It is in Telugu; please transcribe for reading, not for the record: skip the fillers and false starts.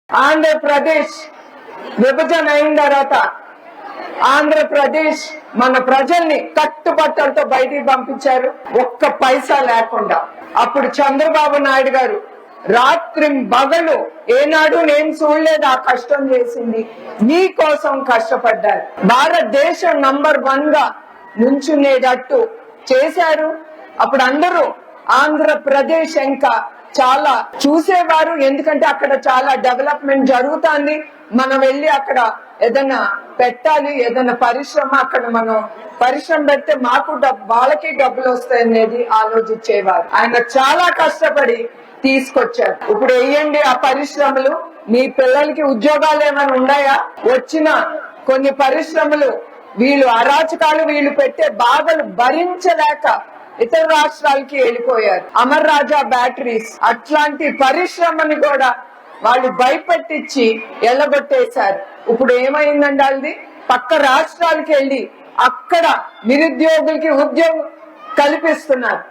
ఆంధ్రప్రదేశ్ విభజన అయిన తర్వాత ఆంధ్రప్రదేశ్ మన ప్రజల్ని కట్టుబట్టలతో బయటికి పంపించారు, ఒక్క పైసా లేకుండా. అప్పుడు చంద్రబాబు నాయుడు గారు రాత్రి పగలు ఏనాడు నేను చూడలేదు ఆ కష్టం చేసింది, మీ కోసం కష్టపడ్డారు. భారతదేశం నంబర్ 1 గా నుంచునేటట్టు చేశారు. అప్పుడు అందరూ ఆంధ్రప్రదేశ్ ఇంకా చాలా చూసేవారు, ఎందుకంటే అక్కడ చాలా డెవలప్మెంట్ జరుగుతుంది. మనం వెళ్ళి అక్కడ ఏదైనా పెట్టాలి, ఏదైనా పరిశ్రమ, అక్కడ మనం పరిశ్రమ పెడితే మాకు వాళ్ళకి డబ్బులు వస్తాయనేది ఆలోచించేవారు. ఆయన చాలా కష్టపడి తీసుకొచ్చారు. ఇప్పుడు వేయండి ఆ పరిశ్రమలు, మీ పిల్లలకి ఉద్యోగాలు ఏమైనా ఉన్నాయా? వచ్చిన కొన్ని పరిశ్రమలు వీళ్ళు అరాచకాలు, వీళ్ళు పెట్టే బాధలు భరించలేక ఇతర రాష్ట్రాలకి వెళ్ళిపోయారు. అమర్ రాజా బ్యాటరీస్ అట్లాంటి పరిశ్రమని కూడా వాళ్ళు భయపెట్టించి ఎల్లగొట్టేశారు. ఇప్పుడు ఏమైందండి, అది పక్క రాష్ట్రాలకి వెళ్ళి అక్కడ నిరుద్యోగులకి ఉద్యోగం కల్పిస్తున్నారు.